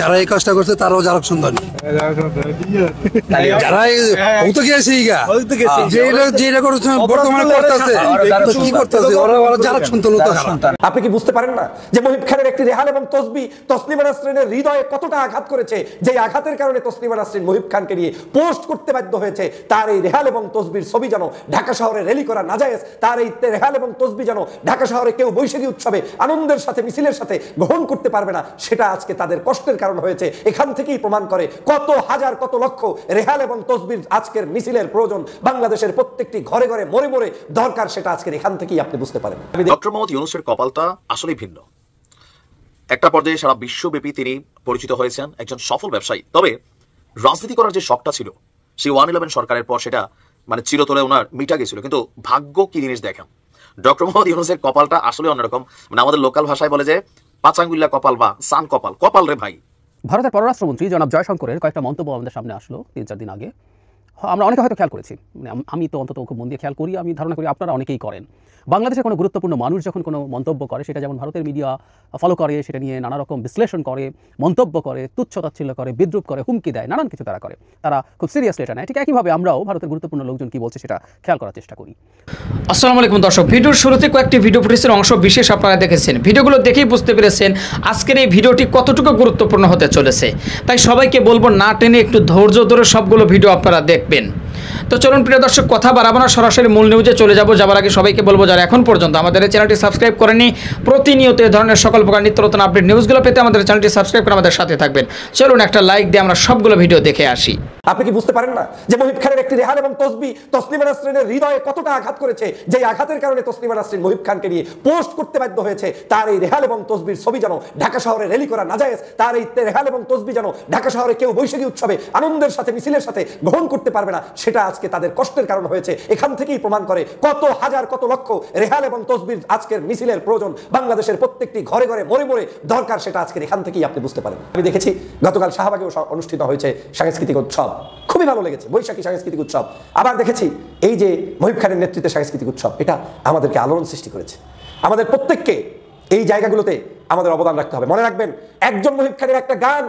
যারা এই কাজটা করছে তারাও যারা সুন্দর যারা তো গেছে যেটা করছে বর্তমানে করতেছে কি করতেছে ওরা যারা সন্তান। আপনি কি বুঝতে পারেন না যে মহিব খানের একটি রেহান এবং তসবি তসলিমা নাসরিনের হৃদয়ে কতটা আঘাত করেছে, যে আঘাতের কারণে তসলিমা নাসরিন মহিব খানকে নিয়ে পোস্ট করতে বাধ্য হয়েছে। তার এই রেহান এবং তসবির ছবি যেন ঢাকা শহরে র্যালি করা নাজায়েজ, তার এই রেহান এবং তসবি যেন ঢাকা শহরে কেউ বৈশাখী উৎসবে আনন্দের সাথে মিছিলের সাথে গ্রহণ করতে পারবে না, সেটা আজকে তাদের কষ্টের কারণ হয়েছে। এখান থেকেই প্রমাণ করে কত হাজার কত লক্ষ রেহান এবং তসবির আজকের মিছিলের প্রয়োজন বাংলাদেশের প্রত্যেকটি ঘরে ঘরে মরে মরে দরকার, সেটা আজকের এখান থেকেই আপনি বুঝতে পারেন। ডক্টর মোহাম্মদ ইউনূসের কপালটা আসলে ভিন্ন। একটা পর্যায়ে সারা বিশ্বব্যাপী তিনি পরিচিত হয়েছেন একজন সফল ব্যবসায়ী। তবে রাজনীতি করার যে শখটা ছিল সেই 111 সরকারের পর সেটা মানে চিরতরে ওনার মিটা গেছিল। কিন্তু ভাগ্য কি জিনিস দেখেন, ডক্টর মোহাম্মদ ইউনূসের কপালটা আসলে অন্যরকম। মানে আমাদের লোকাল ভাষায় বলে যে পাঁচাঙ্গুল্লা কপাল বা সান কপাল, কপাল রে ভাই। ভারতের পররাষ্ট্রমন্ত্রী জনাব জয়শঙ্করের কয়েকটা মন্তব্য আমাদের সামনে আসলো 3-4 দিন আগে। আমরা অনেকে হয়তো খেয়াল করেছি, মানে আমি তো অন্তত খুব মন দিয়ে খেয়াল করি, আমি ধারণা করি আপনারা অনেকেই করেন। বাংলাদেশের কোনো গুরুত্বপূর্ণ মানুষ যখন কোনো মন্তব্য করে, সেটা যেমন ভারতের মিডিয়া ফলো করে, সেটা নিয়ে নানা রকম বিশ্লেষণ করে, মন্তব্য করে, তুচ্ছ-তাচ্ছিল্য করে, বিদ্রুপ করে, হুমকি দেয়, নানান কিছু তারা করে, তারা খুব সিরিয়াসলি এটা নেয়। ঠিক একইভাবে আমরাও ভারতের গুরুত্বপূর্ণ লোকজন কী বলছে সেটা খেয়াল করার চেষ্টা করি। আসসালামু আলাইকুম দর্শক, ভিডিওর শুরুতে কয়েকটি ভিডিও ফুটেজের অংশ বিশেষ আপনারা দেখেছেন। ভিডিওগুলো দেখেই বুঝতে পেরেছেন আজকের এই ভিডিওটি কতটুকু গুরুত্বপূর্ণ হতে চলেছে। তাই সবাইকে বলবো না টেনে একটু ধৈর্য ধরে সবগুলো ভিডিও আপনারা দেখবেন। তো চলুন প্রিয় দর্শক, কথা বাড়াবো না, সরাসরি মূল নিউজে চলে যাব। যাবার আগে সবাইকে বলবো যারা এখন পর্যন্ত আমাদের এই চ্যানেলটি সাবস্ক্রাইব করেনি, প্রতিনিয়ত এই ধরনের সকল প্রকার নিত্য নতুন আপডেট নিউজগুলো পেতে আমাদের চ্যানেলটি সাবস্ক্রাইব করে আমাদের সাথে থাকবেন। চলুন একটা লাইক দিয়ে আমরা সবগুলো ভিডিও দেখে আসি। আপনি কি বুঝতে পারেন না যে মহিব খানের একটি রেহান এবং তসবি তসলিমা নাসরিনের হৃদয়ে কতটা আঘাত করেছে, যে আঘাতের কারণে তসলিমা নাসরিন মহিব খানকে নিয়ে পোস্ট করতে বাধ্য হয়েছে। তার এই রেহান এবং তসবির ছবি যেন ঢাকা শহরে র্যালি করা নাজায়েজ, তার এই রেহান এবং তসবি যেন ঢাকা শহরে কেউ বৈশাখী উৎসবে আনন্দের সাথে মিছিলের সাথে গ্রহণ করতে পারবে না, সেটা আজকে তাদের কষ্টের কারণ হয়েছে। এখান থেকেই প্রমাণ করে কত হাজার কত লক্ষ রেহান এবং তসবির আজকের মিছিলের প্রয়োজন বাংলাদেশের প্রত্যেকটি ঘরে ঘরে মরে মরে দরকার, সেটা আজকের এখান থেকেই আপনি বুঝতে পারেন। আমি দেখেছি গতকাল শাহবাগেও অনুষ্ঠিত হয়েছে সাংস্কৃতিক উৎসব, খুবই ভালো লেগেছে, বৈশাখী সাংস্কৃতিক উৎসব। আবার দেখেছি এই যে মহিব খানের নেতৃত্বে সাংস্কৃতিক উৎসব, এটা আমাদেরকে আলোড়ন সৃষ্টি করেছে। আমাদের প্রত্যেককে এই জায়গাগুলোতে আমাদের অবদান রাখতে হবে। মনে রাখবেন, একজন মহিব খানের একটা গান,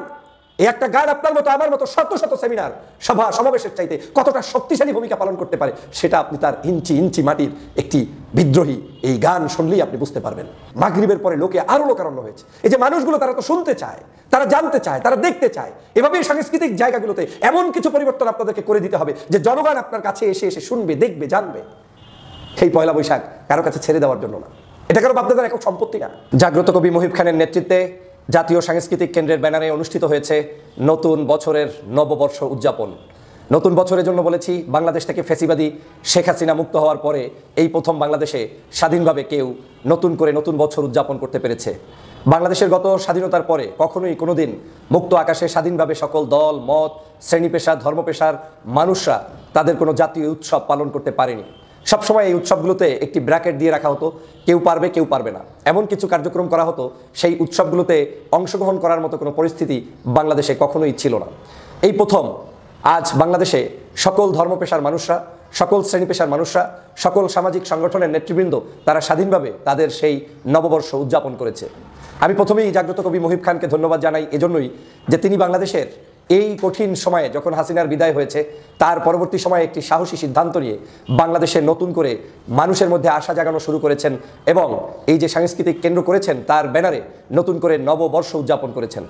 এই একটা গান আপনার মতো আমার মতো শত শত সেমিনার সভা সমাবেশের চাইতে কতটা শক্তিশালী ভূমিকা পালন করতে পারে, সেটা আপনি তার ইঞ্চি ইঞ্চি মাটির একটি বিদ্রোহী এই গান শুনলেই আপনি বুঝতে পারবেন। মাগরিবের পরে লোকে আরো লোকারণ্য হয়েছে। এই যে মানুষগুলো, তারা তো শুনতে চায়, তারা জানতে চায়, তারা দেখতে চায়। এভাবেই সাংস্কৃতিক জায়গাগুলোতে এমন কিছু পরিবর্তন আপনাদেরকে করে দিতে হবে যে জনগণ আপনার কাছে এসে এসে শুনবে, দেখবে, জানবে। সেই পয়লা বৈশাখ কারো কাছে ছেড়ে দেওয়ার জন্য না, এটা কারো বাপদাদার একক সম্পত্তি না। জাগ্রত কবি মহিব খানের নেতৃত্বে জাতীয় সাংস্কৃতিক কেন্দ্রের ব্যানারে অনুষ্ঠিত হয়েছে নতুন বছরের নববর্ষ উদযাপন। নতুন বছরের জন্য বলেছি, বাংলাদেশ থেকে ফ্যাসিবাদী শেখ হাসিনা মুক্ত হওয়ার পরে এই প্রথম বাংলাদেশে স্বাধীনভাবে কেউ নতুন করে নতুন বছর উদযাপন করতে পেরেছে। বাংলাদেশের গত স্বাধীনতার পরে কখনোই কোনোদিন মুক্ত আকাশে স্বাধীনভাবে সকল দল মত শ্রেণী পেশা ধর্ম পেশার মানুষরা তাদের কোনো জাতীয় উৎসব পালন করতে পারেনি। সবসময় এই উৎসবগুলোতে একটি ব্র্যাকেট দিয়ে রাখা হতো, কেউ পারবে কেউ পারবে না, এমন কিছু কার্যক্রম করা হতো। সেই উৎসবগুলোতে অংশগ্রহণ করার মতো কোনো পরিস্থিতি বাংলাদেশে কখনোই ছিল না। এই প্রথম আজ বাংলাদেশে সকল ধর্ম পেশার মানুষরা, সকল শ্রেণী পেশার মানুষরা, সকল সামাজিক সংগঠনের নেতৃবৃন্দ তারা স্বাধীনভাবে তাদের সেই নববর্ষ উদযাপন করেছে। আমি প্রথমেই জাগ্রত কবি মহিব খানকে ধন্যবাদ জানাই এজন্যই যে তিনি বাংলাদেশের এই কঠিন সময়ে, যখন হাসিনার বিদায় হয়েছে, তার পরবর্তী সময়ে একটি সাহসী সিদ্ধান্ত নিয়ে বাংলাদেশে নতুন করে মানুষের মধ্যে আশা জাগানো শুরু করেছেন এবং এই যে সাংস্কৃতিক কেন্দ্র করেছেন তার ব্যানারে নতুন করে নববর্ষ উদযাপন করেছেন।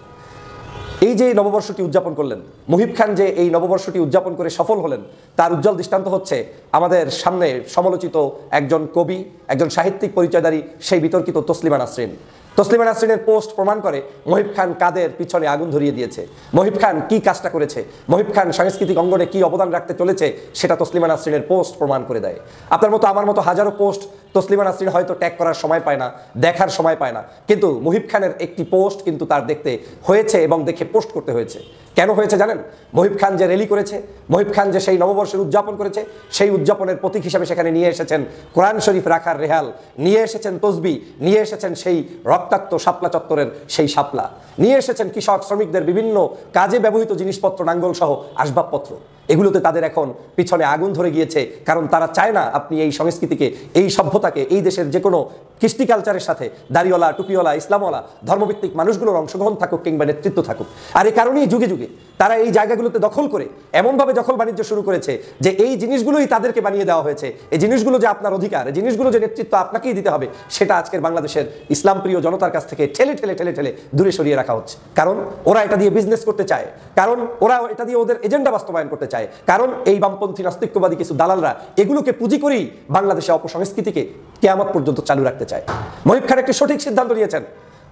এই যে নববর্ষটি উদযাপন করলেন, মহিব খান যে এই নববর্ষটি উদযাপন করে সফল হলেন, তার উজ্জ্বল দৃষ্টান্ত হচ্ছে আমাদের সামনে সমালোচিত একজন কবি, একজন সাহিত্যিক পরিচয়ধারী সেই বিতর্কিত তসলিমা নাসরিন। তসলিমা নাসরিনের পোস্ট প্রমাণ করে মহিব খান কাদের পিছনে আগুন ধরিয়ে দিয়েছে, মহিব খান কি কাজটা করেছে, মহিব খান সাংস্কৃতিক অঙ্গনে কি অবদান রাখতে চলেছে, সেটা তসলিমা নাসরিনের পোস্ট প্রমাণ করে দেয়। আপনার মতো আমার মতো হাজারো পোস্ট তসলিমা নাসরিন হয়তো ট্যাগ করার সময় পায় না, দেখার সময় পায় না, কিন্তু মহিব খানের একটি পোস্ট কিন্তু তার দেখতে হয়েছে এবং দেখে পোস্ট করতে হয়েছে। কেন হয়েছে জানেন? মহিব খান যে র্যালি করেছে, মহিব খান যে সেই নববর্ষের উদযাপন করেছে, সেই উদযাপনের প্রতীক হিসাবে সেখানে নিয়ে এসেছেন কোরআন শরীফ রাখার রেহাল, নিয়ে এসেছেন তসবি, নিয়ে এসেছেন সেই রক্তাক্ত শাপলা চত্বরের সেই শাপলা, নিয়ে এসেছেন কৃষক শ্রমিকদের বিভিন্ন কাজে ব্যবহৃত জিনিসপত্র, নাঙ্গল সহ আসবাবপত্র। এগুলোতে তাদের এখন পিছনে আগুন ধরে গিয়েছে, কারণ তারা চায় না আপনি এই সংস্কৃতিকে, এই সভ্যতাকে, এই দেশের যে কোনো কৃষ্টি কালচারের সাথে দাড়িওয়ালা, টুপিওয়ালা, ইসলামওয়ালা, ধর্মভিত্তিক মানুষগুলোর অংশগ্রহণ থাকুক কিংবা নেতৃত্ব থাকুক। আর এই কারণেই যুগে যুগে তারা এই জায়গাগুলোতে দখল করে এমনভাবে দখল বাণিজ্য শুরু করেছে যে এই জিনিসগুলোই তাদেরকে বানিয়ে দেওয়া হয়েছে। এই জিনিসগুলো যে আপনার অধিকার, এই জিনিসগুলো যে নেতৃত্ব আপনাকেই দিতে হবে, সেটা আজকের বাংলাদেশের ইসলাম প্রিয় জনতার কাছ থেকে ঠেলে ঠেলে ঠেলে ঠেলে দূরে সরিয়ে রাখা হচ্ছে। কারণ ওরা এটা দিয়ে বিজনেস করতে চায়, কারণ ওরা এটা দিয়ে ওদের এজেন্ডা বাস্তবায়ন করতে চায়, কারণ এই বামপন্থী নাস্তিক্যবাদী কিছু দালালরা এগুলোকে পুঁজি করেই বাংলাদেশে অপসংস্কৃতিকে কিয়ামত পর্যন্ত চালু রাখতে চায়। মহিব খান একটি সঠিক সিদ্ধান্ত নিয়েছেন,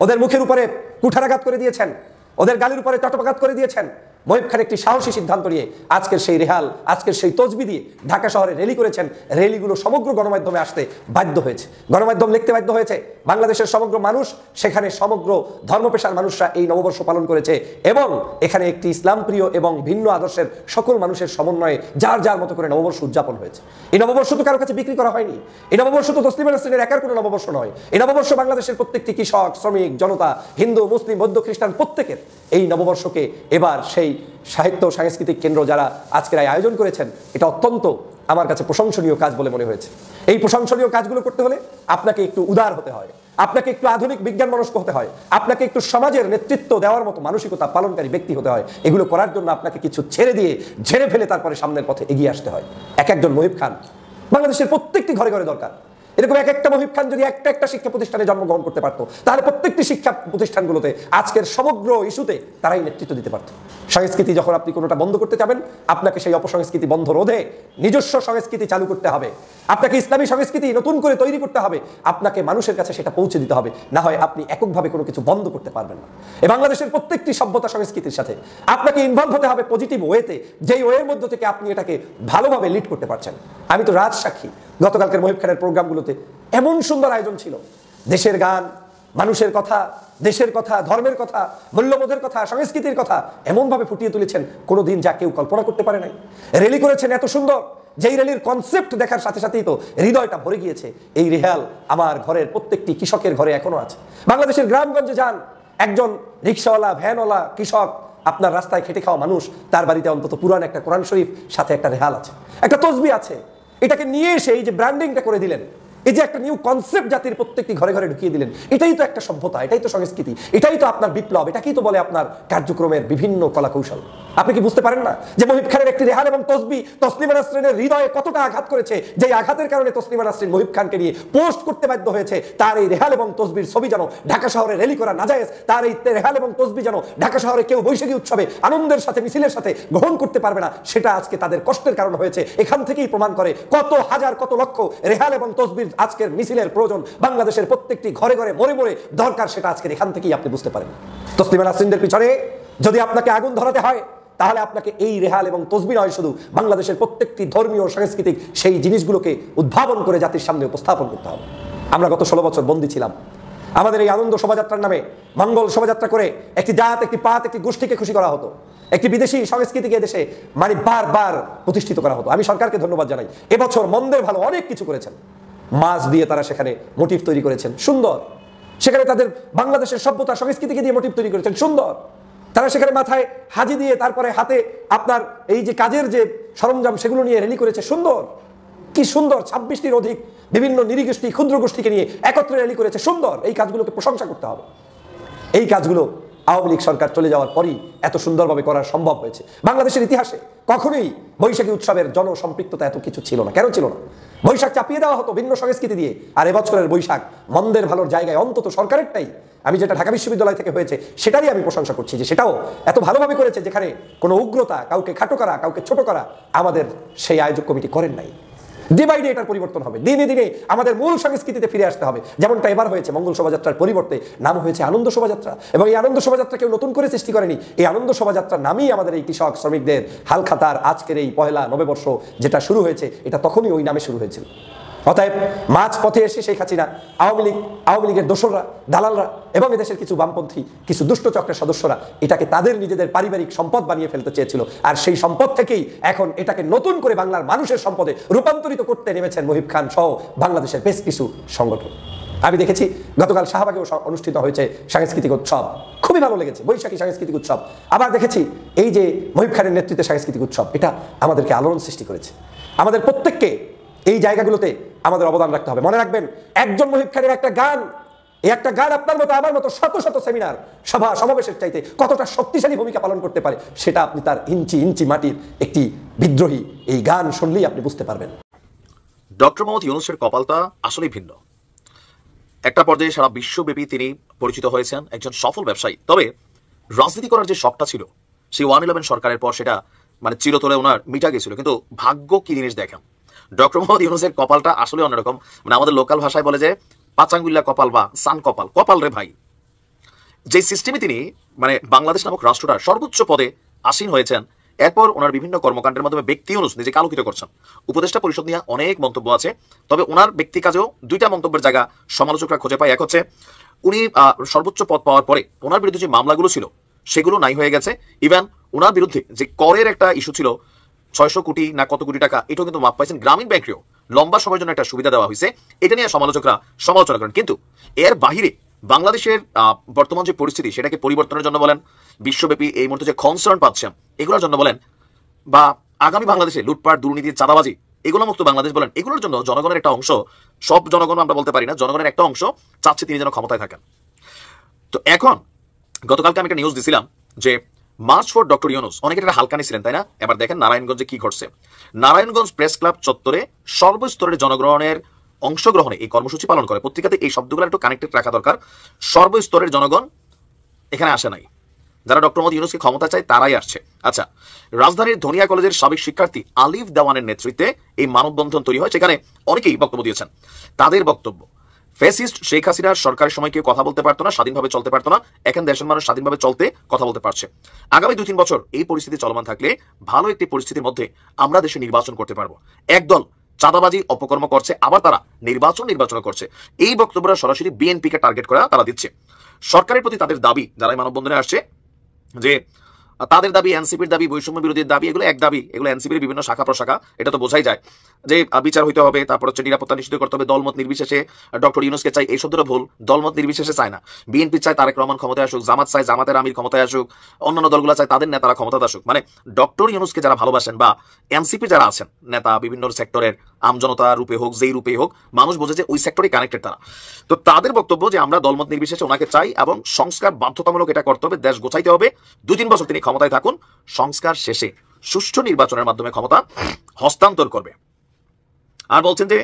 ওদের মুখের উপরে কুঠারাঘাত করে দিয়েছেন, ওদের গালির উপরে চটপাঘাত করে দিয়েছেন। মহিব খান একটি সাহসী সিদ্ধান্ত নিয়ে আজকের সেই রেহাল, আজকের সেই তসবি দিয়ে ঢাকা শহরে র্যালি করেছেন। র্যালিগুলো সমগ্র গণমাধ্যমে আসতে বাধ্য হয়েছে, গণমাধ্যম লিখতে বাধ্য হয়েছে। বাংলাদেশের সমগ্র মানুষ, সেখানে সমগ্র ধর্মপেশার মানুষরা এই নববর্ষ পালন করেছে এবং এখানে একটি ইসলাম প্রিয় এবং ভিন্ন আদর্শের সকল মানুষের সমন্বয়ে যার যার মতো করে নববর্ষ উদযাপন হয়েছে। এই নববর্ষ তো কারো কাছে বিক্রি করা হয়নি, এই নববর্ষ তো তসলিমা নাসরিনের একার কোনো নববর্ষ নয়। এই নববর্ষ বাংলাদেশের প্রত্যেকটি কৃষক, শ্রমিক, জনতা, হিন্দু, মুসলিম, বৌদ্ধ, খ্রিস্টান প্রত্যেকের। এই নববর্ষকে এবার সেই সাহিত্য সাংস্কৃতিক কেন্দ্র যারা আজকের এই আয়োজন করেছেন, এটা অত্যন্ত আমার কাছে প্রশংসনীয় কাজ বলে মনে হয়েছে। এই প্রশংসনীয় কাজগুলো করতে হলে আপনাকে একটু উদার হতে হয়, আপনাকে একটু আধুনিক বিজ্ঞান মনস্ক হতে হয়, আপনাকে একটু সমাজের নেতৃত্ব দেওয়ার মতো মানসিকতা পালনকারী ব্যক্তি হতে হয়। এগুলো করার জন্য আপনাকে কিছু ছেড়ে দিয়ে, ঝেড়ে ফেলে তারপরে সামনের পথে এগিয়ে আসতে হয়। এক একজন মহিব খান বাংলাদেশের প্রত্যেকটি ঘরে ঘরে দরকার। এরকম এক একটা মহিব খান যদি একটা একটা শিক্ষা প্রতিষ্ঠানে জন্মগ্রহণ করতে পারতো, তাহলে প্রত্যেকটি শিক্ষা প্রতিষ্ঠানগুলোতে আজকের সমগ্র ইস্যুতে তারাই নেতৃত্ব দিতে পারত। সংস্কৃতি যখন আপনি কোনোটা বন্ধ করতে যাবেন, আপনাকে সেই অপসংস্কৃতি বন্ধ রোধে নিজস্ব সংস্কৃতি চালু করতে হবে, আপনাকে ইসলামী সংস্কৃতি নতুন করে তৈরি করতে হবে, আপনাকে মানুষের কাছে সেটা পৌঁছে দিতে হবে। না হয় আপনি এককভাবে কোনো কিছু বন্ধ করতে পারবেন না। এই বাংলাদেশের প্রত্যেকটি সভ্যতা সংস্কৃতির সাথে আপনাকে ইনভলভ হতে হবে পজিটিভ ওয়েতে, যেই ওয়ের মধ্য থেকে আপনি এটাকে ভালোভাবে লিড করতে পারছেন। আমি তো রাজ সাক্ষী, গতকালকের মহিব খানের প্রোগ্রামগুলোতে এমন সুন্দর আয়োজন ছিল, দেশের গান, মানুষের কথা, দেশের কথা, ধর্মের কথা, মূল্যবোধের কথা, সংস্কৃতির কথা এমনভাবে ফুটিয়ে তুলেছেন কোনোদিন যা কেউ কল্পনা করতে পারে নাই। র্যালি করেছেন এত সুন্দর, যেই র্যালির কনসেপ্ট দেখার সাথে সাথেই তো হৃদয়টা ভরে গিয়েছে। এই রেহাল আমার ঘরের প্রত্যেকটি কৃষকের ঘরে এখনো আছে। বাংলাদেশের গ্রামগঞ্জে যান, একজন রিক্সাওয়ালা, ভ্যানওয়ালা, কৃষক, আপনার রাস্তায় খেটে খাওয়া মানুষ, তার বাড়িতে অন্তত পুরান একটা কোরআন শরীফ, সাথে একটা রেহাল আছে, একটা তসবি আছে। এটাকে নিয়ে এসে এই যে ব্র্যান্ডিংটা করে দিলেন, এই যে একটা নিউ কনসেপ্ট জাতির প্রত্যেকটি ঘরে ঘরে ঢুকিয়ে দিলেন, এটাই তো একটা সভ্যতা, এটাই তো সংস্কৃতি, এটাই তো আপনার বিপ্লব, এটাকেই তো বলে আপনার কার্যক্রমের বিভিন্ন কলাকৌশল। আপনি কি বুঝতে পারেন না যে মহিব খানের একটি রেহাল এবং তসবি তসলিমা নাসরিনের হৃদয়ে কতটা আঘাত করেছে? যে আঘাতের কারণে তসলিমা নাসরিন মহিব খানকে নিয়ে পোস্ট করতে বাধ্য হয়েছে। তার এই রেহাল এবং তসবির ছবি যেন ঢাকা শহরে র্যালি করা নাজায়েজ, তার এই রেহাল এবং তসবি যেন ঢাকা শহরে কেউ বৈশাখী উৎসবে আনন্দের সাথে, মিছিলের সাথে গ্রহণ করতে পারবে না, সেটা আজকে তাদের কষ্টের কারণ হয়েছে। এখান থেকেই প্রমাণ করে কত হাজার, কত লক্ষ রেহাল এবং তসবির আজকের মিছিলের প্রয়োজন, বাংলাদেশের প্রত্যেকটি ঘরে ঘরে মরে মরে দরকার, সেটা আজকের এখান থেকেই আপনি বুঝতে পারেন। তসলিমা নাসরিনদের পিছনে যদি আপনাকে আগুন ধরাতে হয়, তাহলে আপনাকে এই রেহাল এবং তসবি নয়, শুধু বাংলাদেশের প্রত্যেকটি ধর্মীয় সাংস্কৃতিক সেই জিনিসগুলোকে উদ্ভাবন করে জাতির সামনে উপস্থাপন করতে হবে। আমরা গত 16 বছর বন্দী ছিলাম। আমাদের এই আনন্দ শোভাযাত্রার নামে মঙ্গল শোভাযাত্রা করে একটি জাত, একটি পাত, একটি গোষ্ঠীকে খুশি করা হতো, একটি বিদেশি সংস্কৃতিকে দেশে মানে বারবার প্রতিষ্ঠিত করা হতো। আমি সরকারকে ধন্যবাদ জানাই, এবছর মন্দের ভালো অনেক কিছু করেছেন। মাছ দিয়ে তারা সেখানে মোটিভ তৈরি করেছেন, সুন্দর। সেখানে তাদের বাংলাদেশের সভ্যতা সংস্কৃতিকে দিয়ে মোটিভ তৈরি করেছেন, সুন্দর। তারা সেখানে মাথায় হাজি দিয়ে, তারপরে হাতে আপনার এই যে কাজের যে সরঞ্জাম, সেগুলো নিয়ে র্যালি করেছে, সুন্দর। কি সুন্দর! 26টির অধিক বিভিন্ন নৃগোষ্ঠী, ক্ষুদ্র গোষ্ঠীকে নিয়ে একত্রে র্যালি করেছে, সুন্দর। এই কাজগুলোকে প্রশংসা করতে হবে। এই কাজগুলো আওয়ামী লীগ সরকার চলে যাওয়ার পরই এত সুন্দরভাবে করা সম্ভব হয়েছে। বাংলাদেশের ইতিহাসে কখনোই বৈশাখী উৎসবের জনসম্পৃক্ততা এত কিছু ছিল না। কেন ছিল না? বৈশাখ চাপিয়ে দেওয়া হতো ভিন্ন সংস্কৃতি দিয়ে। আর এবছরের বৈশাখ মন্দের ভালোর জায়গায় অন্তত সরকারেরটাই, আমি যেটা ঢাকা বিশ্ববিদ্যালয় থেকে হয়েছে সেটারই আমি প্রশংসা করছি, যে সেটাও এত ভালোভাবে করেছে, যেখানে কোনো উগ্রতা, কাউকে খাটো করা, কাউকে ছোট করা আমাদের সেই আয়োজক কমিটি করেন নাই। ডে বাই ডে এটার পরিবর্তন হবে, দিনে দিনে আমাদের মূল সংস্কৃতিতে ফিরে আসতে হবে। যেমনটা এবার হয়েছে, মঙ্গল শোভাযাত্রার পরিবর্তে নাম হয়েছে আনন্দ শোভাযাত্রা, এবং এই আনন্দ শোভাযাত্রা কেউ নতুন করে সৃষ্টি করেনি। এই আনন্দ শোভাযাত্রার নামই আমাদের এই কৃষক শ্রমিকদের হালখাতার আজকের এই পহেলা নববর্ষ যেটা শুরু হয়েছে, এটা তখনই ওই নামে শুরু হয়েছিল। অতএব মাঝ পথে এসে শেখ হাসিনা, আওয়ামী লীগের দোসররা, দালালরা এবং এদেশের কিছু বামপন্থী, কিছু দুষ্ট চক্রের সদস্যরা এটাকে তাদের নিজেদের পারিবারিক সম্পদ বানিয়ে ফেলতে চেয়েছিল। আর সেই সম্পদ থেকেই এখন এটাকে নতুন করে বাংলার মানুষের সম্পদে রূপান্তরিত করতে নেমেছেন মহিব খান সহ বাংলাদেশের বেশ কিছু সংগঠন। আমি দেখেছি গতকাল শাহবাগেও অনুষ্ঠিত হয়েছে সাংস্কৃতিক উৎসব, খুবই ভালো লেগেছে, বৈশাখী সাংস্কৃতিক উৎসব। আবার দেখেছি এই যে মহিব খানের নেতৃত্বে সাংস্কৃতিক উৎসব, এটা আমাদেরকে আলোড়ন সৃষ্টি করেছে। আমাদের প্রত্যেককে এই জায়গাগুলোতে আমাদের অবদান রাখতে হবে। মনে রাখবেন, একজন মহিব খানের একটা গান, এই একটা গান আপনার মতো আমার মতো শত শত সেমিনার সভা সমাবেশের চাইতে কতটা শক্তিশালী ভূমিকা পালন করতে পারে, সেটা আপনি তার ইঞ্চি ইঞ্চি মাটির একটি বিদ্রোহী এই গান শুনলেই আপনি বুঝতে পারবেন। ডক্টর মোহাম্মদ ইউনূসের কপালটা আসলেই ভিন্ন। একটা পর্যায়ে সারা বিশ্বব্যাপী তিনি পরিচিত হয়েছেন একজন সফল ব্যবসায়ী। তবে রাজনীতি করার যে শখটা ছিল, সেই 111 সরকারের পর সেটা মানে চিরতরে ওনার মিটা গেছিল। কিন্তু ভাগ্য কি জিনিস দেখেন, ডক্টর মোহাম্মদ ইউনূসের কপালটা আসলে অন্যরকম। মানে আমাদের লোকাল ভাষায় বলে যে পাচাঙ্গুল্লা কপাল বা সান কপাল, কপাল রে ভাই। যে সিস্টেমে তিনি মানে বাংলাদেশ নামক রাষ্ট্রটার সর্বোচ্চ পদে আসীন হয়েছেন, এরপর ওনার বিভিন্ন কর্মকাণ্ডের মাধ্যমে ব্যক্তি ইউনূস নিজেকে আলোকিত করছেন। উপদেষ্টা পরিষদ নিয়ে অনেক মন্তব্য আছে, তবে ওনার ব্যক্তি কাজেও দুইটা মন্তব্যের জায়গা সমালোচকরা খুঁজে পায়। এক হচ্ছে উনি সর্বোচ্চ পদ পাওয়ার পরে ওনার বিরুদ্ধে যে মামলাগুলো ছিল সেগুলো নাই হয়ে গেছে। ইভেন ওনার বিরুদ্ধে যে করের একটা ইস্যু ছিল 600 কোটি না কত কোটি টাকা, এটাও কিন্তু মাপ পাইছেন। গ্রামীণ ব্যাংকেও লম্বা সময়ের জন্য একটা সুবিধা দেওয়া হয়েছে, এটা নিয়ে সমালোচকরা সমালোচনা করেন। কিন্তু এর বাহিরে বাংলাদেশের বর্তমান যে পরিস্থিতি সেটাকে পরিবর্তনের জন্য বলেন, বিশ্বব্যাপী এই মুহূর্তে যে কনসার্ন পাচ্ছেন এগুলোর জন্য বলেন, বা আগামী বাংলাদেশে লুটপাট, দুর্নীতি, চাঁদাবাজি এগুলো মুক্ত বাংলাদেশ বলেন, এগুলোর জন্য জনগণের একটা অংশ, সব জনগণ আমরা বলতে পারি না, জনগণের একটা অংশ চাচ্ছে তিনি যেন ক্ষমতায় থাকেন। তো এখন গতকালকে আমি একটা নিউজ দিছিলাম যে মার্চ ফর ডক্টর ইউনূস, অনেকে এটা হালকা নিছিলেন তাই না? এবার দেখেন নারায়ণগঞ্জে কি ঘটছে। নারায়ণগঞ্জ প্রেস ক্লাব চত্বরে সর্বস্তরের জনগণের অংশগ্রহণে এই কর্মসূচি পালন করে। পত্রিকাতে এই শব্দগুলো একটু কানেক্টেড রাখা দরকার। সর্বস্তরের জনগণ এখানে আসে নাই, যারা ডক্টর মোহাম্মদ ইউনূসকে ক্ষমতা চায় তারাই আসছে। আচ্ছা, রাজধানীর ধনিয়া কলেজের সাবেক শিক্ষার্থী আলিফ দেওয়ানের নেতৃত্বে এই মানববন্ধন তৈরি হয়, সেখানে অনেকেই বক্তব্য দিয়েছেন। তাদের বক্তব্য, ফ্যাসিস্ট শেখ হাসিনার সরকারের সময় কেউ কথা বলতে পারতো না, স্বাধীনভাবে চলতে পারতো না, এখন দেশের মানুষ স্বাধীনভাবে চলতে কথা বলতে পারছে। আগামী 2-3 বছর এই পরিস্থিতি চলমান থাকলে ভালো একটি পরিস্থিতির মধ্যে আমরা দেশে নির্বাচন করতে পারবো। একদল চাঁদাবাজি অপকর্ম করছে, আবার তারা নির্বাচন করছে। এই বক্তব্যটা সরাসরি বিএনপিকে টার্গেট করা তারা দিচ্ছে। সরকারের প্রতি তাদের দাবি, যারা এই মানববন্ধনে আসছে, যে তাদের দাবি, এনসিপির দাবি, বৈষম্য বিরোধীর দাবি, এগুলো এক দাবি, এগুলো এনসিপির বিভিন্ন শাখা প্রশাখা, এটা তো বোঝাই যায় যে বিচার হইতে হবে, তারপর হচ্ছে নিরাপত্তা নিশ্চিত করতে হবে, দলমত নির্বিশেষে ডক্টর ইউনূসকে চাই, এই শব্দটা ভুল, দলমত নির্বিশেষে চায় না। বিএনপি চায় তারেক রহমান ক্ষমতায় আসুক, জামাত চায় জামাতের আমির ক্ষমতায় আসুক, অন্যান্য দলগুলো চায় তাদের নেতারা ক্ষমতায় আসুক। মানে ডক্টর ইউনূসকে যারা ভালোবাসেন বা এনসিপি যারা আছেন নেতা, বিভিন্ন সেক্টরের আমজনতা রূপে হোক, যেই রূপে হোক, মানুষ বোঝে যে ওই সেক্টরে কানেক্টেড তারা। তো তাদের বক্তব্য যে আমরা দলমত নির্বিশেষে ওনাকে চাই এবং সংস্কার বাধ্যতামূলক এটা করতে হবে, দেশ গোছাইতে হবে, 2-3 বছর তিনি ক্ষমতায় থাকুন, সংস্কার শেষে সুষ্ঠু নির্বাচনের মাধ্যমে ক্ষমতা হস্তান্তর করবে। আর বলছেন যে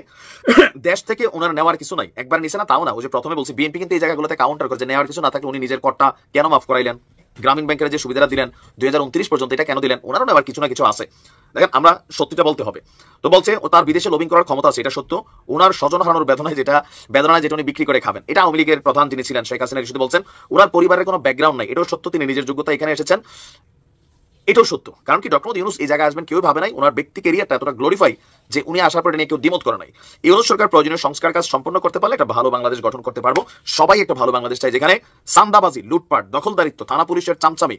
দেশ থেকে ওনার নেওয়ার কিছু নাই, একবার নিছে না তাও না। ওই যে প্রথমে বলছি বিএনপি কিন্তু এই জায়গাগুলোতে কাউন্টার করে যে নেওয়ার কিছু না থাকলে উনি নিজের করটা কেন মাফ করাইলেন, গ্রামীণ ব্যাংকের যে সুবিধাটা দিলেন 2029 পর্যন্ত, এটা কেন দিলেন? ওনারও নেওয়ার কিছু না কিছু আছে। দেখেন, আমরা সত্যিটা বলতে হবে। তো বলছে ও তার বিদেশে লবিং করার ক্ষমতা আছে, এটা সত্য। ওনার স্বজন হারানোর বেদনায় যেটা উনি বিক্রি করে খাবেন, এটা আওয়ামী লীগের প্রধান যিনি ছিলেন শেখ হাসিনা ইস্যুতে বলছেন। ওনার পরিবারের কোনো ব্যাকগ্রাউন্ড নাই, এটাও সত্য। তিনি নিজের যোগ্যতা এখানে এসেছেন, এটাও সত্য। কারণ কি, ডক্টর মোহাম্মদ ইউনূস এই জায়গায় আসবেন কেউ ভাবে নাই। ওনার ব্যক্তি ক্যারিয়ারটা এতটা গ্লোরিফাই যে উনি আসার পরে নিয়ে কেউ দ্বিমত করে নাই। ইউনূস সরকার প্রয়োজনীয় সংস্কার কাজ সম্পন্ন করতে পারলে একটা ভালো বাংলাদেশ গঠন করতে পারবো। সবাই একটা ভালো বাংলাদেশ চাই, যেখানে সান্দাবাজি, লুটপাট, দখলদারিত্ব, থানা পুলিশের চামচামি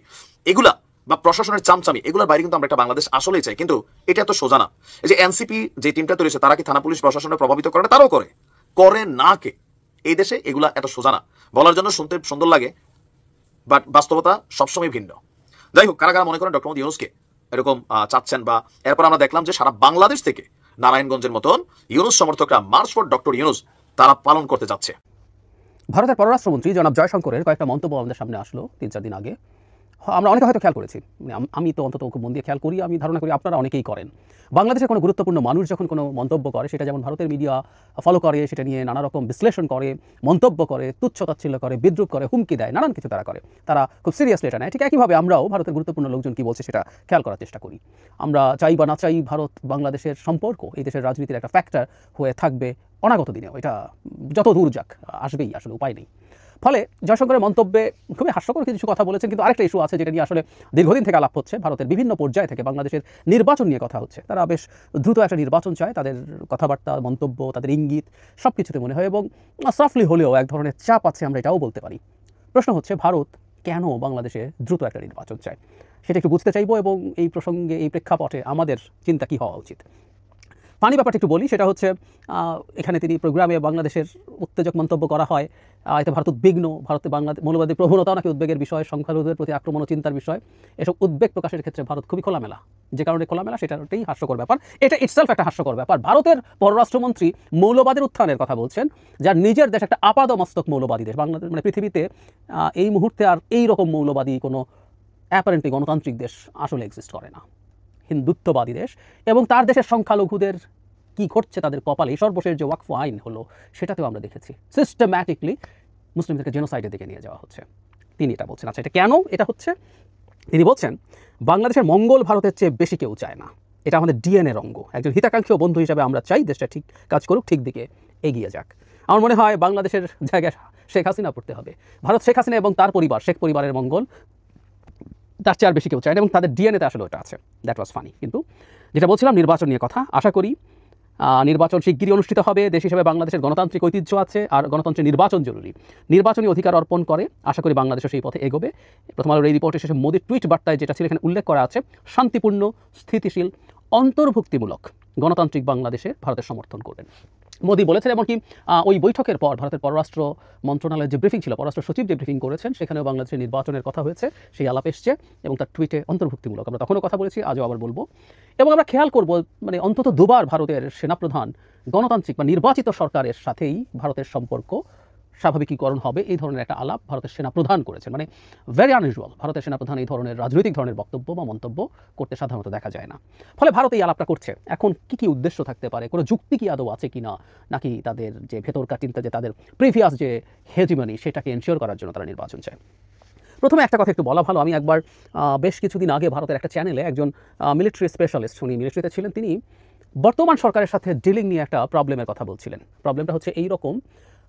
এগুলা বা প্রশাসনের চামচামি এগুলোর বাইরে কিন্তু আমরা একটা বাংলাদেশ আসলেই চাই। কিন্তু এটা এত সোজা না। এই যে এনসিপি যে টিমটা তৈরি হয়েছে, তারা কি থানা পুলিশ প্রশাসনের প্রভাবিত করে না? তারাও করে না কে? এই দেশে এগুলা এত সোজা না। বলার জন্য শুনতে সুন্দর লাগে, বাট বাস্তবতা সবসময় ভিন্ন। যাই হোক, কারা কারা মনে করেন ডক্টর মোহাম্মদ ইউনূসকে এরকম চাচ্ছেন, বা এরপর আমরা দেখলাম যে সারা বাংলাদেশ থেকে নারায়ণগঞ্জের মতন ইউনূস সমর্থকরা মার্চ ফর ডক্টর ইউনূস তারা পালন করতে যাচ্ছে। ভারতের পররাষ্ট্রমন্ত্রী জনাব জয়শঙ্করের কয়েকটা মন্তব্য আমাদের সামনে আসলো 3-4 দিন আগে। আমরা অনেকে হয়তো খেয়াল করেছি, আমি তো অন্তত খুব মন দিয়ে খেয়াল করি, আমি ধারণা করি আপনারা অনেকেই করেন। বাংলাদেশের কোনো গুরুত্বপূর্ণ মানুষ যখন কোনো মন্তব্য করে, সেটা যেমন ভারতের মিডিয়া ফলো করে, সেটা নিয়ে নানা রকম বিশ্লেষণ করে, মন্তব্য করে, তুচ্ছ-তাচ্ছিল্য করে, বিদ্রুপ করে, হুমকি দেয়, নানান কিছু তারা করে, তারা খুব সিরিয়াসলি এটা নেয়। ঠিক একইভাবে আমরাও ভারতের গুরুত্বপূর্ণ লোকজন কী বলছে সেটা খেয়াল করার চেষ্টা করি। আমরা চাই বা না চাই, ভারত বাংলাদেশের সম্পর্ক এই দেশের রাজনীতির একটা ফ্যাক্টর হয়ে থাকবে অনাগত দিনেও। এটা যত দূর যাক আসবেই, আসলে উপায় নেই। ফলে জয়শঙ্করের মন্তব্যে খুবই হাস্যকর কিছু কথা বলেছেন। কিন্তু আরেকটা ইস্যু আছে যেটা নিয়ে আসলে দীর্ঘদিন থেকে আলাপ হচ্ছে। ভারতের বিভিন্ন পর্যায় থেকে বাংলাদেশের নির্বাচন নিয়ে কথা হচ্ছে। তারা বেশ দ্রুত একটা নির্বাচন চায়। তাদের কথাবার্তা, মন্তব্য, তাদের ইঙ্গিত সব কিছুতে মনে হয়, এবং সফটলি হলেও এক ধরনের চাপ আছে, আমরা এটাও বলতে পারি। প্রশ্ন হচ্ছে, ভারত কেন বাংলাদেশে দ্রুত একটা নির্বাচন চায়, সেটা একটু বুঝতে চাইবো, এবং এই প্রসঙ্গে, এই প্রেক্ষাপটে আমাদের চিন্তা কী হওয়া উচিত। ফানি ব্যাপারটা একটু বলি, সেটা হচ্ছে এখানে তিনি প্রোগ্রামে বাংলাদেশের উত্তেজক মন্তব্য করা হয়, এতে ভারত উদ্বিগ্ন, ভারতে বাংলাদেশ মৌলবাদী প্রবণতাও নাকি উদ্বেগের বিষয়, সংখ্যালঘুদের প্রতি আক্রমণ ও চিন্তার বিষয়, এসব উদ্বেগ প্রকাশের ক্ষেত্রে ভারত খুবই খোলামেলা। যে কারণে খোলামেলা সেটাই হাস্যকর ব্যাপার, এটা ইটসেলফ একটা হাস্যকর ব্যাপার। ভারতের পররাষ্ট্রমন্ত্রী মৌলবাদের উত্থানের কথা বলছেন, যার নিজের দেশ একটা আপাদমস্তক মৌলবাদী দেশ। বাংলাদেশ মানে পৃথিবীতে এই মুহূর্তে আর এই রকম মৌলবাদী কোনো অ্যাপারেন্টলি গণতান্ত্রিক দেশ আসলে এক্সিস্ট করে না, হিন্দুত্ববাদী দেশ। এবং তার দেশের সংখ্যালঘুদের কি ঘটছে তাদের কপালে, সর্বশেষ যে ওয়াকফ আইন হলো সেটাতেও আমরা দেখেছি সিস্টেম্যাটিকলি মুসলিমদেরকে জেনোসাইডের দিকে নিয়ে যাওয়া হচ্ছে। তিনি এটা বলছেন। আচ্ছা, এটা কেন এটা হচ্ছে? তিনি বলছেন বাংলাদেশের মঙ্গল ভারতের চেয়ে বেশি কেউ চায় না, এটা আমাদের ডিএনএর অঙ্গ। একজন হিতাকাঙ্ক্ষী বন্ধু হিসাবে আমরা চাই দেশটা ঠিক কাজ করুক, ঠিক দিকে এগিয়ে যাক। আমার মনে হয় বাংলাদেশের জায়গায় শেখ হাসিনা পড়তে হবে। ভারত শেখ হাসিনা এবং তার পরিবার, শেখ পরিবারের মঙ্গল তার চেয়ে আর বেশি কেউ চায় না, এবং তাদের ডিএনএতে আসলে ওটা আছে। That was funny. কিন্তু যেটা বলছিলাম নির্বাচন নিয়ে কথা, আশা করি নির্বাচন শিগগিরই অনুষ্ঠিত হবে। দেশ হিসেবে বাংলাদেশের গণতান্ত্রিক ঐতিহ্য আছে, আর গণতন্ত্রে নির্বাচন জরুরি। নির্বাচনী অধিকার অর্পণ করে আশা করি বাংলাদেশও সেই পথে এগোবে। প্রথম আলোর এই রিপোর্টের শেষে মোদির টুইট বার্তায় যেটা ছিল এখানে উল্লেখ করা আছে, শান্তিপূর্ণ, স্থিতিশীল, অন্তর্ভুক্তিমূলক গণতান্ত্রিক বাংলাদেশে ভারতের সমর্থন করবেন মোদি বলেছেন। এমনকি ওই বৈঠকের পর ভারতের পররাষ্ট্র মন্ত্রণালয়ের যে ব্রিফিং ছিল, পররাষ্ট্র সচিব যে ব্রিফিং করেছেন, সেখানেও বাংলাদেশের নির্বাচনের কথা হয়েছে, সেই আলাপ এসছে, এবং তার টুইটে অন্তর্ভুক্তিমূলক। আমরা তখনও কথা বলেছি, আজও আবার বলবো। এবং আমরা খেয়াল করব মানে অন্তত দুবার ভারতের সেনাপ্রধান গণতান্ত্রিক বা নির্বাচিত সরকারের সাথেই ভারতের সম্পর্ক স্বাভাবিকীকরণ হবে, এই ধরনের একটা আলাপ ভারতের সেনাপ্রধান করেছেন। মানে ভেরি আনইউজুয়াল, ভারতের সেনাপ্রধান এই ধরনের রাজনৈতিক ধরনের বক্তব্য বা মন্তব্য করতে সাধারণত দেখা যায় না। ফলে ভারত এই আলাপটা করছে। এখন কি উদ্দেশ্য থাকতে পারে, কোনো যুক্তি কি আদৌ আছে কিনা, নাকি তাদের যে ভেতরকার চিন্তা, যে তাদের প্রিভিয়াস যে হেজিমনি সেটাকে এনশিওর করার জন্য তারা নির্বাচন চায়। প্রথমে একটা কথা একটু বলা ভালো, আমি একবার বেশ কিছুদিন আগে ভারতের একটা চ্যানেলে একজন মিলিটারি স্পেশালিস্ট, উনি মিলিটারিতে ছিলেন, তিনি বর্তমান সরকারের সাথে ডিলিং নিয়ে একটা প্রবলেমের কথা বলছিলেন। প্রবলেমটা হচ্ছে এই রকম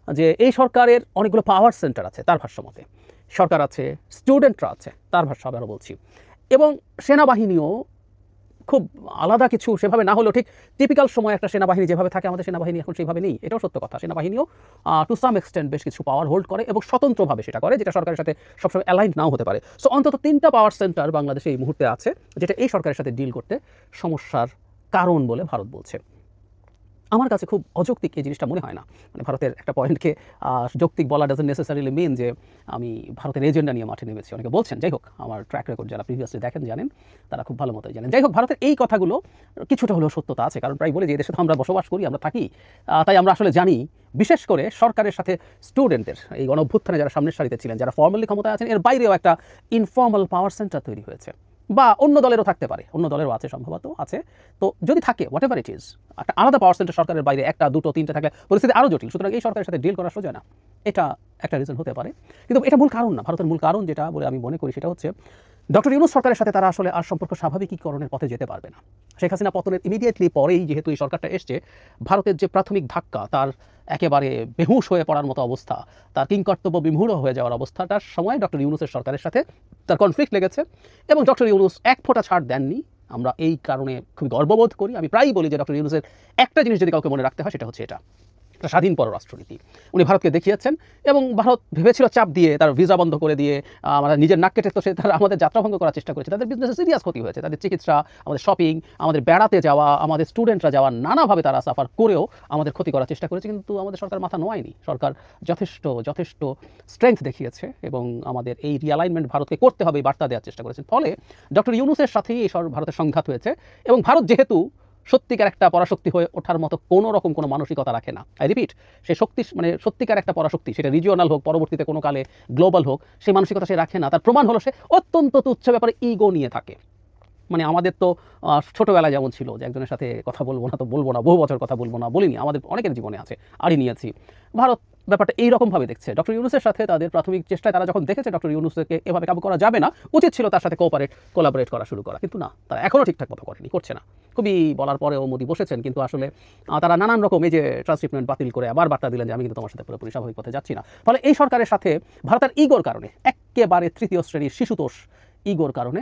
যে এই সরকারের অনেকগুলো পাওয়ার সেন্টার আছে তার ভাষ্যমতে, সরকার আছে, স্টুডেন্টরা আছে তার ভাষ্য আবারও বলছি, এবং সেনাবাহিনীও খুব আলাদা কিছু সেভাবে না হলেও ঠিক টিপিক্যাল সময় একটা সেনাবাহিনী যেভাবে থাকে, আমাদের সেনাবাহিনী এখন সেইভাবে নেই, এটাও সত্য কথা। সেনাবাহিনীও টু সাম এক্সটেন্ট বেশ কিছু পাওয়ার হোল্ড করে এবং স্বতন্ত্রভাবে সেটা করে, যেটা সরকারের সাথে সবসময় অ্যালাইন্ড নাও হতে পারে। সো অন্তত 3টা পাওয়ার সেন্টার বাংলাদেশে এই মুহূর্তে আছে, যেটা এই সরকারের সাথে ডিল করতে সমস্যার কারণ বলে ভারত বলছে। আমার কাছে খুব অযৌক্তিক এই জিনিসটা মনে হয় না। মানে ভারতের একটা পয়েন্টকে যৌক্তিক বলা ডাজন্ট নেসেসারিলি মিন যে আমি ভারতের এজেন্ডা নিয়ে মাঠে নেমেছি। অনেকে বলছেন, যাই হোক, আমার ট্র্যাক রেকর্ড যারা প্রিভিয়াসলি দেখেন জানেন, তারা খুব ভালো মতোই জানেন। যাই হোক, ভারতের এই কথাগুলো কিছুটা হলেও সত্যতা আছে, কারণ প্রায় বলে যে এই দেশে তো আমরা বসবাস করি, আমরা থাকি, তাই আমরা আসলে জানি, বিশেষ করে সরকারের সাথে স্টুডেন্টদের, এই গণ অভ্যুত্থানে যারা সামনের সারিতে ছিলেন, যারা ফর্মালি ক্ষমতায় আছেন, এর বাইরেও একটা ইনফর্মাল পাওয়ার সেন্টার তৈরি হয়েছে, বা অন্য দলেরও থাকতে পারে, অন্য দলেরও আছে, সম্ভবত আছে। তো যদি থাকে, হোয়াট এভার ইট ইজ, একটা আলাদা পাওয়ার সেন্টার সরকারের বাইরে 1টা 2টো 3টে থাকলে পরিস্থিতি আরও জটিল। সুতরাং এই সরকারের সাথে ডিল করা সোজা না, এটা একটা রিজন হতে পারে। কিন্তু এটা মূল কারণ না। ভারতের মূল কারণ যেটা বলে আমি মনে করি সেটা হচ্ছে ডক্টর ইউনূস সরকারের সাথে তারা আসলে আর সম্পর্ক স্বাভাবিকীকরণের পথে যেতে পারবে না। শেখ হাসিনা পতনের ইমিডিয়েটলি পরেই যেহেতু এই সরকারটা এসছে, ভারতের যে প্রাথমিক ধাক্কা, তার একেবারে বেহুশ হয়ে পড়ার মতো অবস্থা, তার কিংকর্তব্য বিমূঢ় হয়ে যাওয়ার অবস্থাটার সময় ডক্টর ইউনূসের সরকারের সাথে তার কনফ্লিক্ট লেগেছে, এবং ডক্টর ইউনূস এক ফোঁটা ছাড় দেননি। আমরা এই কারণে খুবই গর্ববোধ করি। আমি প্রায়ই বলি যে ডক্টর ইউনূসের একটা জিনিস যদি কাউকে মনে রাখতে হয় সেটা হচ্ছে এটা, স্বাধীন পররাষ্ট্রনীতি উনি ভারতকে দেখিয়েছেন, এবং ভারত ভেবেছিল চাপ দিয়ে, তার ভিসা বন্ধ করে দিয়ে, আমরা নিজের নাক কেটে তো সে তারা আমাদের যাত্রাভঙ্গ করার চেষ্টা করেছে। তাদের বিজনেসে সিরিয়াস ক্ষতি হয়েছে, তাদের চিকিৎসা, আমাদের শপিং, আমাদের বেড়াতে যাওয়া, আমাদের স্টুডেন্টরা যাওয়া, নানাভাবে তারা সাফার করেও আমাদের ক্ষতি করার চেষ্টা করেছে। কিন্তু আমাদের সরকার মাথা নোয়ায়নি, সরকার যথেষ্ট স্ট্রেংথ দেখিয়েছে, এবং আমাদের এই রিঅ্যালাইনমেন্ট ভারতকে করতে হবে এই বার্তা দেওয়ার চেষ্টা করেছেন। ফলে ডক্টর ইউনূসের সাথেই এই ভারতের সংঘাত হয়েছে, এবং ভারত যেহেতু সত্যিকার একটা পরাশক্তি হয়ে ওঠার মতো কোনো মানসিকতা রাখে না, আই রিপিট, সে শক্তি মানে সত্যিকার একটা পরাশক্তি, সেটা রিজিওনাল হোক, পরবর্তীতে কোনো কালে গ্লোবাল হোক, সেই মানসিকতা সে রাখে না। তার প্রমাণ হলো সে অত্যন্ত তুচ্ছ ব্যাপারে ইগো নিয়ে থাকে। মানে আমাদের তো ছোটোবেলায় যেমন ছিল যে একজনের সাথে কথা বলবো না তো বলবো না, বহু বছর কথা বলবো না, বলিনি, আমাদের অনেকের জীবনে আছে, আড়ি নিয়েছি। ভারত ব্যাপারটা এইরকমভাবে দেখছে। ডক্টর ইউনূসের সাথে তাদের প্রাথমিক চেষ্টায় তারা যখন দেখেছে ডক্টর ইউনূসকে এভাবে কাবু করা যাবে না, উচিত ছিল তার সাথে কোলাবোরেট করা শুরু করা, কিন্তু না, তারা এখনও ঠিকঠাক মতো করছে না। খুবই বলার পরেও মোদি বসেছেন, কিন্তু আসলে তারা নানান রকম এই যে ট্রান্সক্রিপ্টমেন্ট বাতিল করে আবার বার্তা দিলেন যে আমি কিন্তু তোমার সাথে পুরোপুরি স্বাভাবিক পথে যাচ্ছি না। ফলে এই সরকারের সাথে ভারতের ইগোর কারণে, একেবারে তৃতীয় শ্রেণীর শিশুতোষ ইগোর কারণে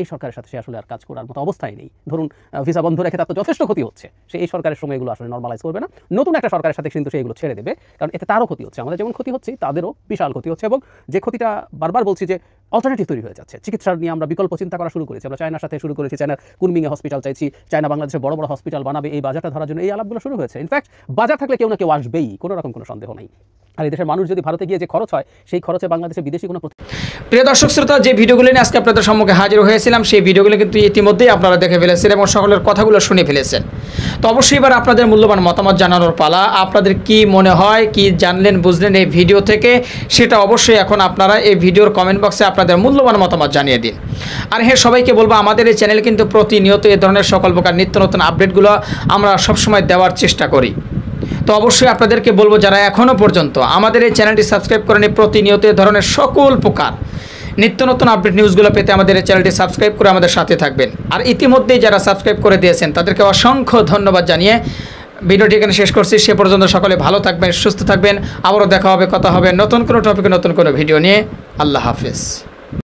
এই সরকারের সাথে সে আসলে আর কাজ করার মতো অবস্থায় নেই। ধরুন ভিসা বন্ধ রেখে তার তো যথেষ্ট ক্ষতি হচ্ছে, সে এই সরকারের সময় এগুলো আসলে নর্মালাইজ করবে না, নতুন একটা সরকারের সাথে কিন্তু সে এগুলো ছেড়ে দেবে, কারণ এতে তারও ক্ষতি হচ্ছে, আমাদের যেমন ক্ষতি হচ্ছে তাদেরও বিশাল ক্ষতি হচ্ছে। এবং যে ক্ষতিটা বারবার বলছি যে অল্টারনেটিভ তৈরি হয়ে যাচ্ছে, চিকিৎসা নিয়ে আমরা বিকল্প চিন্তা করা শুরু করেছি, আমরা চায়নার সাথে শুরু করেছি, চায়নার কুনমিংয়ে হসপিটাল চাইছি, চায়না বাংলাদেশে বড় বড় হসপিটাল বানাবে, এই বাজারটা ধরার জন্য এই আলাপগুলো শুরু হয়েছে। ইনফ্যাক্ট বাজার থাকলে কেউ না কেউ আসবেই, কোনো রকম কোনো সন্দেহ নেই। আর এই দেশের মানুষ যদি ভারতে গিয়ে যে খরচ হয়, সেই খরচে বাংলাদেশে বিদেশি কোনো। প্রিয় দর্শক শ্রোতা, যে ভিডিওগুলো নিয়ে আজকে আপনাদের সম্মুখে হাজির হয়েছিলাম, সেই ভিডিওগুলো কিন্তু ইতিমধ্যেই আপনারা দেখে ফেলেছেন এবং সকলের কথাগুলো শুনে ফেলেছেন। তো অবশ্যই এবার আপনাদের মূল্যবান মতামত জানানোর পালা। আপনাদের কি মনে হয়, কি জানলেন বুঝলেন এই ভিডিও থেকে, সেটা অবশ্যই এখন আপনারা এই ভিডিওর কমেন্ট বক্সে আপনাদের মূল্যবান মতামত জানিয়ে দিন। আর হ্যাঁ, সবাইকে বলবো আমাদের এই চ্যানেল কিন্তু প্রতিনিয়ত এই ধরনের সকল প্রকার নিত্য নতুন আপডেটগুলো আমরা সবসময় দেওয়ার চেষ্টা করি। তো অবশ্যই আপনাদেরকে বলবো, যারা এখনও পর্যন্ত আমাদের এই চ্যানেলটি সাবস্ক্রাইব করেনি, প্রতিনিয়ত এই ধরনের সকল প্রকার নিত্য নতুন আপডেট নিউজগুলো পেতে আমাদের এই চ্যানেলটি সাবস্ক্রাইব করে আমাদের সাথে থাকবেন। আর ইতিমধ্যেই যারা সাবস্ক্রাইব করে দিয়েছেন তাদেরকে অসংখ্য ধন্যবাদ জানিয়ে ভিডিওটি এখানে শেষ করছি। সে পর্যন্ত সকলে ভালো থাকবেন, সুস্থ থাকবেন। আবারও দেখা হবে, কথা হবে নতুন কোনো টপিকে, নতুন কোনো ভিডিও নিয়ে। আল্লাহ হাফেজ।